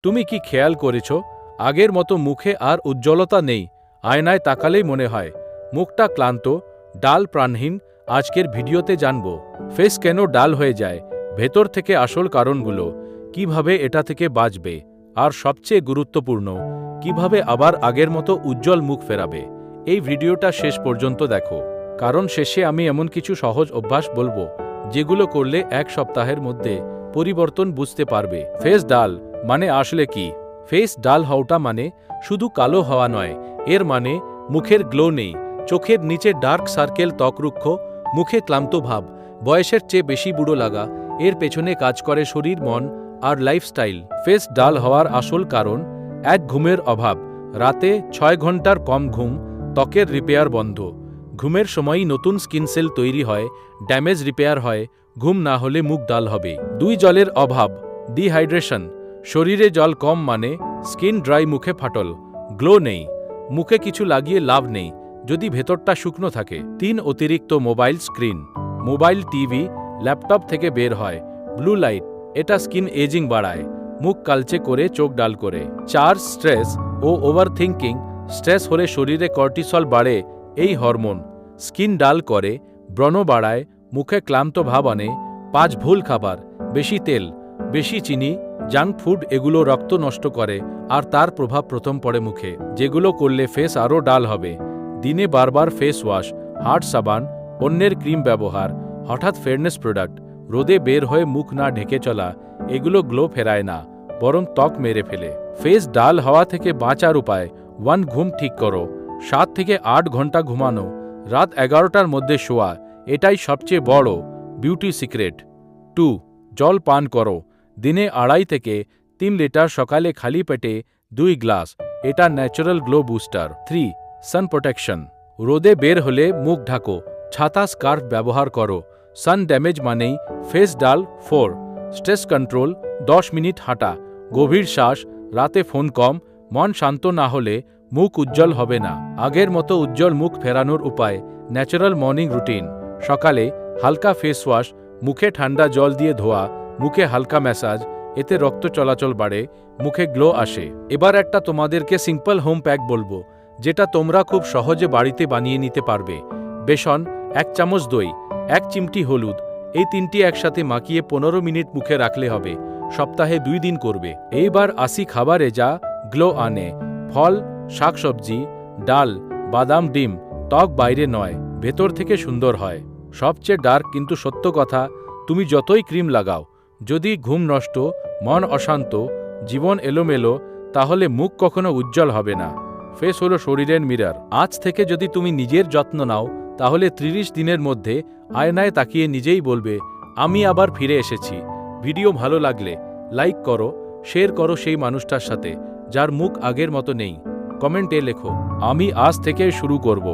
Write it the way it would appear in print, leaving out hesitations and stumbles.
তুমি কি খেয়াল করেছ আগের মতো মুখে আর উজ্জ্বলতা নেই? আয়নায় তাকালেই মনে হয় মুখটা ক্লান্ত, ডাল, প্রাণহীন। আজকের ভিডিওতে জানব ফেস কেন ডাল হয়ে যায়, ভেতর থেকে আসল কারণগুলো, কিভাবে এটা থেকে বাঁচবে, আর সবচেয়ে গুরুত্বপূর্ণ, কিভাবে আবার আগের মতো উজ্জ্বল মুখ ফেরাবে। এই ভিডিওটা শেষ পর্যন্ত দেখো, কারণ শেষে আমি এমন কিছু সহজ অভ্যাস বলবো যেগুলো করলে এক সপ্তাহের মধ্যে পরিবর্তন বুঝতে পারবে। ফেস ডাল মানে আসলে কি? ফেস ডাল হওয়াটা মানে শুধু কালো হওয়া নয়, এর মানে মুখের গ্লো নেই, চোখের নিচে ডার্ক সার্কেল, ত্বক রুক্ষ, মুখে ক্লান্ত ভাব, বয়সের চেয়ে বেশি বুড়ো লাগা। এর পেছনে কাজ করে শরীর, মন আর লাইফস্টাইল। ফেস ডাল হওয়ার আসল কারণ এক, ঘুমের অভাব। রাতে 6 ঘন্টার কম ঘুম, ত্বকের রিপেয়ার বন্ধ। ঘুমের সময়ই নতুন স্কিন সেল তৈরি হয়, ড্যামেজ রিপেয়ার হয়। ঘুম না হলে মুখ ডাল হবে। 2, জলের অভাব, ডিহাইড্রেশন। শরীরে জল কম মানে স্কিন ড্রাই, মুখে ফাটল, গ্লো নেই। মুখে কিছু লাগিয়ে লাভ নেই যদি ভেতরটা শুকনো থাকে। 3, অতিরিক্ত mobile screen. Mobile, TV, laptop থেকে বের হয় ব্লু লাইট, এটা স্কিন এজিং বাড়ায়, মুখ কালচে করে, চোখ ডাল করে। 4, স্ট্রেস ও ওভার থিঙ্কিং। স্ট্রেস হলে শরীরে কর্টিসল বাড়ে, এই হরমোন স্কিন ডাল করে, ব্রণ বাড়ায়, মুখে ক্লান্ত ভাব আনে। 5, ভুল খাবার, বেশি তেল, বেশি চিনি, জাঙ্ক ফুড, এগুলো রক্ত নষ্ট করে আর তার প্রভাব প্রথম পড়ে মুখে, যেগুলো করলে ফেস আরও ডাল হবে। দিনে বারবার ফেস ওয়াশ, হার্ড সাবান, অন্যের ক্রিম ব্যবহার, হঠাৎ ফেয়ারনেস প্রোডাক্ট, রোদে বের হয়ে মুখ না ঢেকে চলা, এগুলো গ্লো ফেরায় না, বরং ত্বক মেরে ফেলে। ফেস ডাল হওয়া থেকে বাঁচার উপায়: 1, ঘুম ঠিক করো, 7 থেকে 8 ঘন্টা ঘুমানো, রাত 11টার মধ্যে শোয়া, এটাই সবচেয়ে বড় বিউটি সিক্রেট। 2, জল পান করো, দিনে 2.5 থেকে 3 লিটার, সকালে খালি পেটে 2 গ্লাস, এটা ন্যাচারাল গ্লো বুস্টার। 3, সান প্রোটেকশন, রোদে বের হলে মুখ ঢাকো, ছাতা, স্কার্ফ ব্যবহার করো, সান ড্যামেজ মানেই ফেস ডাল। 4, স্ট্রেস কন্ট্রোল, 10 মিনিট হাঁটা, গভীর শ্বাস, রাতে ফোন কম। মন শান্ত না হলে মুখ উজ্জ্বল হবে না। আগের মতো উজ্জ্বল মুখ ফেরানোর উপায়: ন্যাচারাল মর্নিং রুটিন, সকালে হালকা ফেস ওয়াশ, মুখে ঠান্ডা জল দিয়ে ধোয়া, মুখে হালকা ম্যাসাজ, এতে রক্ত চলাচল বাড়ে, মুখে গ্লো আসে। এবার একটা তোমাদেরকে সিম্পল হোম প্যাক বলবো, যেটা তোমরা খুব সহজে বাড়িতে বানিয়ে নিতে পারবে। বেসন, 1 চামচ দই, 1 চিমটি হলুদ, এই 3টি একসাথে মাখিয়ে 15 মিনিট মুখে রাখলে হবে। সপ্তাহে 2 দিন করবে। এইবার আসি খাবারে যা গ্লো আনে। ফল, শাকসবজি, ডাল, বাদাম, ডিম। ত্বক বাইরে নয়, ভেতর থেকে সুন্দর হয়। সবচেয়ে ডার্ক কিন্তু সত্য কথা, তুমি যতই ক্রিম লাগাও, যদি ঘুম নষ্ট, মন অশান্ত, জীবন এলোমেলো, তাহলে মুখ কখনো উজ্জ্বল হবে না। ফেস হলো শরীরের মিরর। আজ থেকে যদি তুমি নিজের যত্ন নাও, তাহলে 30 দিনের মধ্যে আয়নায় তাকিয়ে নিজেই বলবে, আমি আবার ফিরে এসেছি। ভিডিও ভালো লাগলে লাইক করো, শেয়ার করো সেই মানুষটার সাথে যার মুখ আগের মতো নেই। কমেন্টে লেখো, আমি আজ থেকে শুরু করব।